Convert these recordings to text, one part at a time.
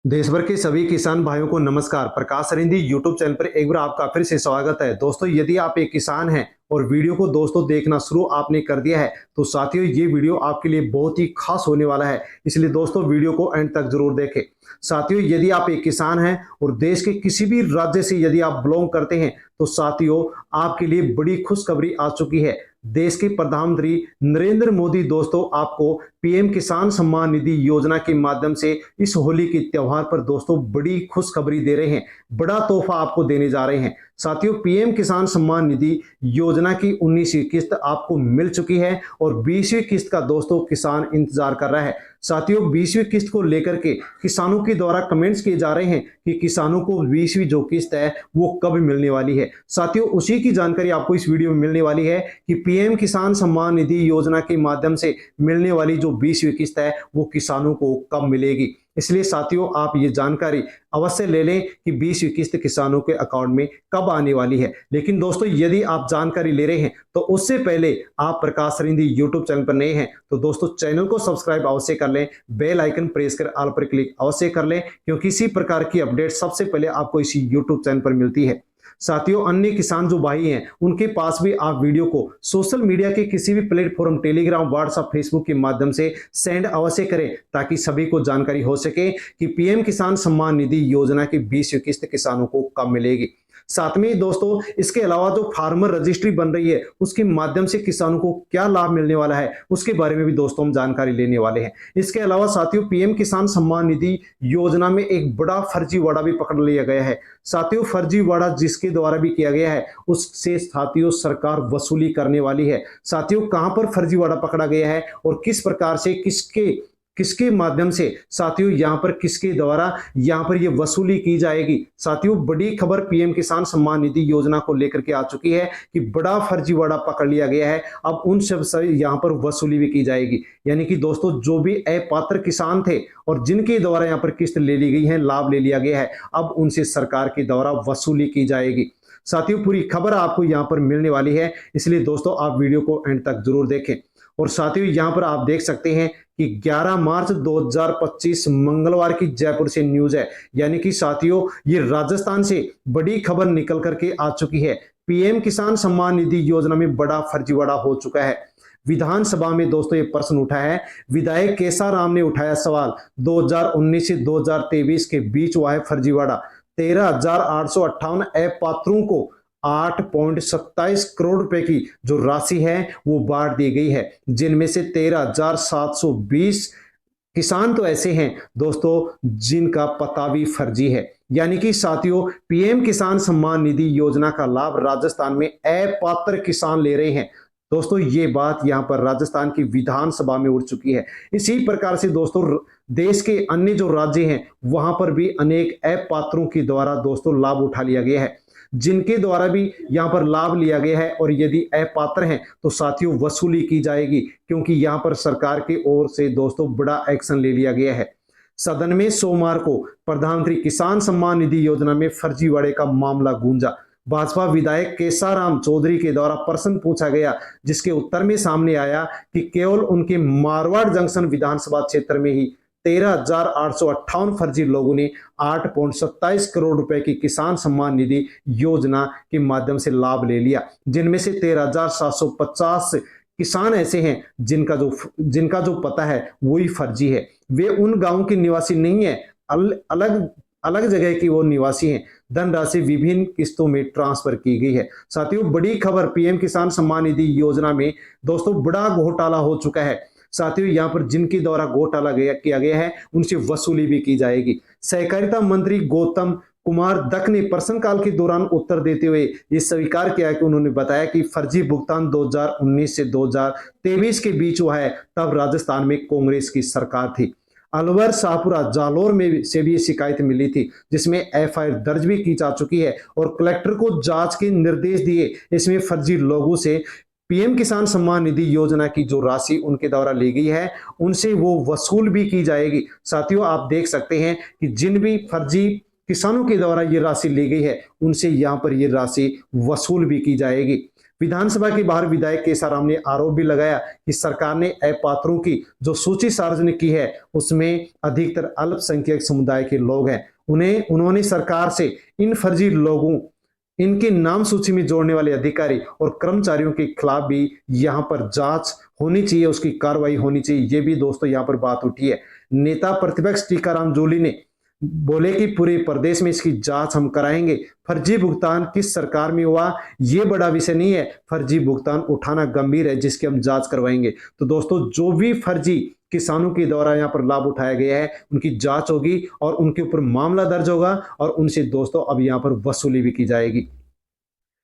देश भर के सभी किसान भाइयों को नमस्कार। प्रकाश सरिंधी यूट्यूब चैनल पर एक बार आपका फिर से स्वागत है। दोस्तों, यदि आप एक किसान हैं और वीडियो को दोस्तों देखना शुरू आपने कर दिया है तो साथियों ये वीडियो आपके लिए बहुत ही खास होने वाला है, इसलिए दोस्तों वीडियो को एंड तक जरूर देखें। साथियों, यदि आप एक किसान हैं और देश के किसी भी राज्य से यदि आप बिलोंग करते हैं तो साथियों आपके लिए बड़ी खुशखबरी आ चुकी है। देश के प्रधानमंत्री नरेंद्र मोदी दोस्तों आपको पीएम किसान सम्मान निधि योजना के माध्यम से इस होली के त्योहार पर दोस्तों बड़ी खुशखबरी दे रहे हैं, बड़ा तोहफा आपको देने जा रहे हैं। साथियों, पीएम किसान सम्मान निधि योजना की 19वीं किस्त आपको मिल चुकी है और 20वीं किस्त का दोस्तों किसान इंतजार कर रहा है। साथियों, 20वीं किस्त को लेकर के किसानों के द्वारा कमेंट्स किए जा रहे हैं कि किसानों को 20वीं जो किस्त है वो कब मिलने वाली है। साथियों, उसी की जानकारी आपको इस वीडियो में मिलने वाली है कि पीएम किसान सम्मान निधि योजना के माध्यम से मिलने वाली जो 20वीं किस्त है वो किसानों को कब मिलेगी। इसलिए साथियों आप ये जानकारी अवश्य ले लें कि 20वीं किस्त किसानों के अकाउंट में कब आने वाली है। लेकिन दोस्तों, यदि आप जानकारी ले रहे हैं तो उससे पहले आप प्रकाश सरिंधी यूट्यूब चैनल पर नए हैं तो दोस्तों चैनल को सब्सक्राइब अवश्य कर लें, बेल आइकन प्रेस कर ऑल पर क्लिक अवश्य कर लें, क्योंकि इसी प्रकार की अपडेट सबसे पहले आपको इसी यूट्यूब चैनल पर मिलती है। साथियों, अन्य किसान जो भाई हैं उनके पास भी आप वीडियो को सोशल मीडिया के किसी भी प्लेटफॉर्म टेलीग्राम, व्हाट्सएप, फेसबुक के माध्यम से सेंड अवश्य करें ताकि सभी को जानकारी हो सके कि पीएम किसान सम्मान निधि योजना की 20वीं किस्त किसानों को कब मिलेगी। साथ में दोस्तों इसके अलावा जो फार्मर रजिस्ट्री बन रही है उसके माध्यम से किसानों को क्या लाभ मिलने वाला है उसके बारे में भी दोस्तों हम जानकारी लेने वाले हैं। इसके अलावा साथियों पीएम किसान सम्मान निधि योजना में एक बड़ा फर्जीवाड़ा भी पकड़ लिया गया है। साथियों, फर्जीवाड़ा जिसके द्वारा भी किया गया है उससे साथियों सरकार वसूली करने वाली है। साथियों, कहां पर फर्जीवाड़ा पकड़ा गया है और किस प्रकार से किसके किसके माध्यम से साथियों यहां पर किसके द्वारा यहां पर ये वसूली की जाएगी। साथियों, बड़ी खबर पीएम किसान सम्मान निधि योजना को लेकर के आ चुकी है कि बड़ा फर्जीवाड़ा पकड़ लिया गया है। अब उन सब से यहां पर वसूली भी की जाएगी, यानी कि दोस्तों जो भी अपात्र किसान थे और जिनके द्वारा यहां पर किस्त ले ली गई है, लाभ ले लिया गया है, अब उनसे सरकार के द्वारा वसूली की जाएगी। साथियों, पूरी खबर आपको यहां पर मिलने वाली है, इसलिए दोस्तों आप वीडियो को एंड तक जरूर देखें। और साथियों यहां पर आप देख सकते हैं कि 11 मार्च 2025 मंगलवार की जयपुर से न्यूज है, यानी कि साथियों ये राजस्थान से बड़ी खबर निकल करके आ चुकी है। पीएम किसान सम्मान निधि योजना में बड़ा फर्जीवाड़ा हो चुका है। विधानसभा में दोस्तों ये प्रश्न उठा है, विधायक केसाराम ने उठाया सवाल, 2019 से 2023 के बीच हुआ है फर्जीवाड़ा। 13,858 अपात्रों को 8.27 करोड़ रुपए की जो राशि है वो बांट दी गई है, जिनमें से 13,720 किसान तो ऐसे हैं दोस्तों जिनका पता भी फर्जी है। यानी कि साथियों पीएम किसान सम्मान निधि योजना का लाभ राजस्थान में अपात्र किसान ले रहे हैं। दोस्तों ये बात यहां पर राजस्थान की विधानसभा में उठ चुकी है। इसी प्रकार से दोस्तों देश के अन्य जो राज्य हैं वहां पर भी अनेक अपात्रों के द्वारा दोस्तों लाभ उठा लिया गया है, जिनके द्वारा भी यहां पर लाभ लिया गया है और यदि अपात्र हैं तो साथियों वसूली की जाएगी, क्योंकि यहां पर सरकार की ओर से दोस्तों बड़ा एक्शन ले लिया गया है। सदन में सोमवार को प्रधानमंत्री किसान सम्मान निधि योजना में फर्जीवाड़े का मामला गूंजा। भाजपा विधायक केसाराम चौधरी के द्वारा प्रश्न पूछा गया, जिसके उत्तर में सामने आया कि केवल उनके मारवाड़ जंक्शन विधानसभा क्षेत्र में ही 13,858 फर्जी लोगों ने 8.27 करोड़ रुपए की किसान सम्मान निधि योजना के माध्यम से लाभ ले लिया, जिनमें से 13,750 किसान ऐसे हैं जिनका जो पता है वही फर्जी है। वे उन गांवों के निवासी नहीं है, अलग अलग जगह की वो निवासी हैं। धनराशि विभिन्न किस्तों में ट्रांसफर की गई है। साथियों, बड़ी खबर पीएम किसान सम्मान निधि योजना में दोस्तों बड़ा घोटाला हो चुका है। साथियों, यहां पर जिनके द्वारा घोटाला किया गया है उनसे वसूली भी की जाएगी। सहकारिता मंत्री गौतम कुमार दत्त ने प्रश्नकाल के दौरान उत्तर देते हुए ये स्वीकार किया कि उन्होंने बताया कि फर्जी भुगतान 2019 से 2023 के बीच हुआ है, तब राजस्थान में कांग्रेस की सरकार थी। अलवर, शाहपुरा, जालोर में से भी शिकायत मिली थी, जिसमें एफआईआर दर्ज भी की जा चुकी है और कलेक्टर को जांच के निर्देश दिए। इसमें फर्जी लोगों से पीएम किसान सम्मान निधि योजना की जो राशि उनके द्वारा ली गई है उनसे वो वसूल भी की जाएगी। साथियों, आप देख सकते हैं कि जिन भी फर्जी किसानों के द्वारा ये राशि ली गई है उनसे यहाँ पर ये राशि वसूल भी की जाएगी। विधानसभा के बाहर विधायक केसाराम ने आरोप भी लगाया कि सरकार ने अपात्रों की जो सूची सार्वजनिक की है उसमें अधिकतर अल्पसंख्यक समुदाय के लोग हैं। उन्होंने सरकार से इन फर्जी लोगों, इनके नाम सूची में जोड़ने वाले अधिकारी और कर्मचारियों के खिलाफ भी यहां पर जांच होनी चाहिए, उसकी कार्रवाई होनी चाहिए। ये भी दोस्तों यहां पर बात उठी है। नेता प्रतिपक्ष टीकाराम जूली ने बोले कि पूरे प्रदेश में इसकी जांच हम कराएंगे। फर्जी भुगतान किस सरकार में हुआ ये बड़ा विषय नहीं है, फर्जी भुगतान उठाना गंभीर है जिसकी हम जांच करवाएंगे। तो दोस्तों जो भी फर्जी किसानों के द्वारा यहाँ पर लाभ उठाया गया है उनकी जांच होगी और उनके ऊपर मामला दर्ज होगा और उनसे दोस्तों अब यहाँ पर वसूली भी की जाएगी।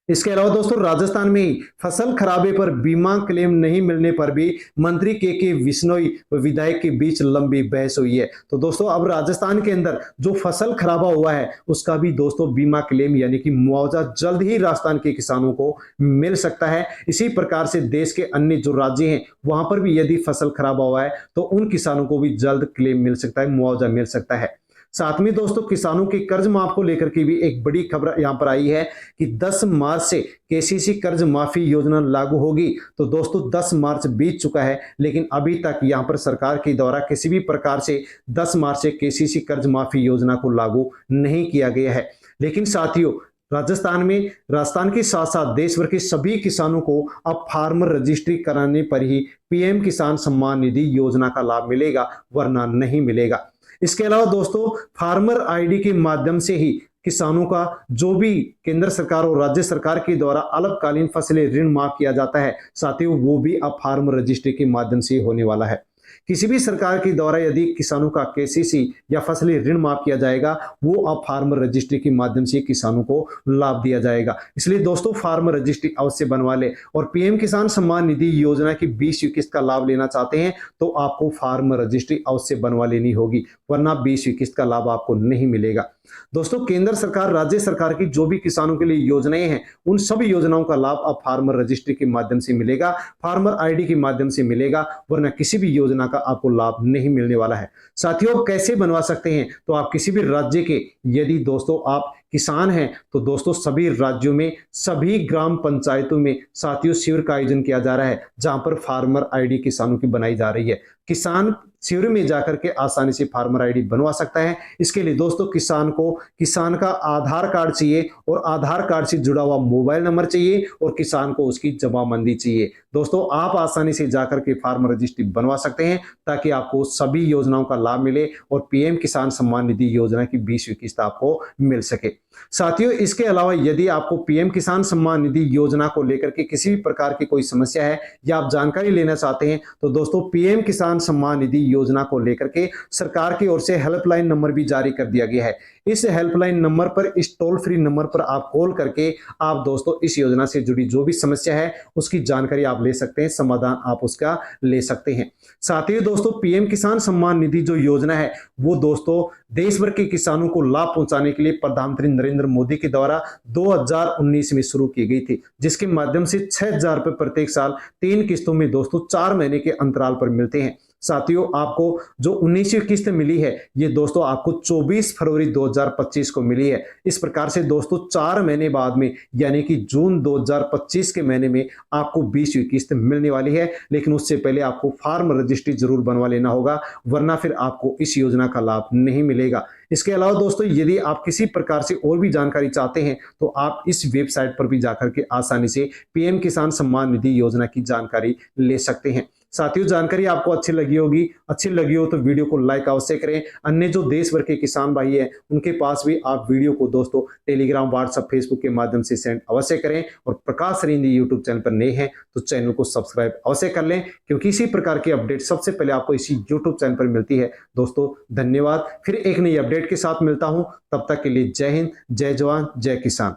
इसके अलावा दोस्तों राजस्थान में ही फसल खराबे पर बीमा क्लेम नहीं मिलने पर भी मंत्री के विश्नोई व विधायक के बीच लंबी बहस हुई है। तो दोस्तों अब राजस्थान के अंदर जो फसल खराबा हुआ है उसका भी दोस्तों बीमा क्लेम यानी कि मुआवजा जल्द ही राजस्थान के किसानों को मिल सकता है। इसी प्रकार से देश के अन्य जो राज्य हैं वहां पर भी यदि फसल खराबा हुआ है तो उन किसानों को भी जल्द क्लेम मिल सकता है, मुआवजा मिल सकता है। साथ में दोस्तों किसानों के कर्ज माफ को लेकर के भी एक बड़ी खबर यहां पर आई है कि 10 मार्च से केसीसी कर्ज माफी योजना लागू होगी। तो दोस्तों 10 मार्च बीत चुका है लेकिन अभी तक यहां पर सरकार के द्वारा किसी भी प्रकार से 10 मार्च से केसीसी कर्ज माफी योजना को लागू नहीं किया गया है। लेकिन साथियों राजस्थान के साथ साथ देश भर के सभी किसानों को अब फार्मर रजिस्ट्री कराने पर ही पीएम किसान सम्मान निधि योजना का लाभ मिलेगा, वरना नहीं मिलेगा। इसके अलावा दोस्तों फार्मर आईडी के माध्यम से ही किसानों का जो भी केंद्र सरकार और राज्य सरकार के द्वारा अल्पकालीन फसली ऋण माफ किया जाता है साथियों वो भी अब फार्मर रजिस्ट्री के माध्यम से होने वाला है। किसी भी सरकार के द्वारा यदि किसानों का केसीसी या फसली ऋण माफ किया जाएगा वो अब फार्मर रजिस्ट्री के माध्यम से किसानों को लाभ दिया जाएगा। इसलिए दोस्तों फार्मर रजिस्ट्री अवश्य बनवा ले और पीएम किसान सम्मान निधि योजना की 20वीं किस्त का लाभ लेना चाहते हैं तो आपको फार्मर रजिस्ट्री अवश्य बनवा लेनी होगी, वरना 20वीं किस्त का लाभ आपको नहीं मिलेगा। दोस्तों केंद्र सरकार राज्य सरकार की जो भी किसानों के लिए योजनाएं हैं उन सभी योजनाओं का लाभ अब फार्मर रजिस्ट्री के माध्यम से मिलेगा, फार्मर आईडी के माध्यम से मिलेगा, वरना किसी भी योजना का आपको लाभ नहीं मिलने वाला है। साथियों कैसे बनवा सकते हैं, तो आप किसी भी राज्य के यदि दोस्तों आप किसान हैं तो दोस्तों सभी राज्यों में सभी ग्राम पंचायतों में साथियों शिविर का आयोजन किया जा रहा है जहां पर फार्मर आईडी किसानों की बनाई जा रही है। किसान शिविर में जाकर के आसानी से फार्मर आईडी बनवा सकता है। इसके लिए दोस्तों किसान का आधार कार्ड चाहिए और आधार कार्ड से जुड़ा हुआ मोबाइल नंबर चाहिए और किसान को उसकी जमाबंदी चाहिए। दोस्तों आप आसानी से जाकर के फार्मर रजिस्ट्री बनवा सकते हैं ताकि आपको सभी योजनाओं का लाभ मिले और पीएम किसान सम्मान निधि योजना की 20वीं किस्त आपको मिल सके। साथियों इसके अलावा यदि आपको पीएम किसान सम्मान निधि योजना को लेकर के किसी भी प्रकार की कोई समस्या है या आप जानकारी लेना चाहते हैं तो दोस्तों पीएम किसान सम्मान निधि योजना को लेकर के सरकार की ओर से हेल्पलाइन नंबर भी जारी कर दिया गया है। इस हेल्पलाइन नंबर पर, इस टोल फ्री नंबर पर आप कॉल करके आप दोस्तों इस योजना से जुड़ी जो भी समस्या है उसकी जानकारी आप ले सकते हैं, समाधान आप उसका ले सकते हैं। साथ ही दोस्तों पीएम किसान सम्मान निधि जो योजना है वो दोस्तों देश भर के किसानों को लाभ पहुंचाने के लिए प्रधानमंत्री नरेंद्र मोदी के द्वारा 2019 में शुरू की गई थी, जिसके माध्यम से 6,000 रुपए प्रत्येक साल 3 किस्तों में दोस्तों 4 महीने के अंतराल पर मिलते हैं। साथियों आपको जो 19वीं किस्त मिली है ये दोस्तों आपको 24 फरवरी 2025 को मिली है। इस प्रकार से दोस्तों 4 महीने बाद में यानी कि जून 2025 के महीने में आपको 20वीं किस्त मिलने वाली है, लेकिन उससे पहले आपको फार्म रजिस्ट्री जरूर बनवा लेना होगा, वरना फिर आपको इस योजना का लाभ नहीं मिलेगा। इसके अलावा दोस्तों यदि आप किसी प्रकार से और भी जानकारी चाहते हैं तो आप इस वेबसाइट पर भी जाकर के आसानी से पीएम किसान सम्मान निधि योजना की जानकारी ले सकते हैं। साथियों जानकारी आपको अच्छी लगी हो तो वीडियो को लाइक अवश्य करें। अन्य जो देश भर के किसान भाई हैं उनके पास भी आप वीडियो को दोस्तों टेलीग्राम, व्हाट्सएप, फेसबुक के माध्यम से सेंड अवश्य करें और प्रकाश सरिंदी यूट्यूब चैनल पर नए हैं तो चैनल को सब्सक्राइब अवश्य कर लें, क्योंकि इसी प्रकार की अपडेट सबसे पहले आपको इसी यूट्यूब चैनल पर मिलती है। दोस्तों धन्यवाद, फिर एक नई अपडेट के साथ मिलता हूं, तब तक के लिए जय हिंद, जय जवान, जय किसान।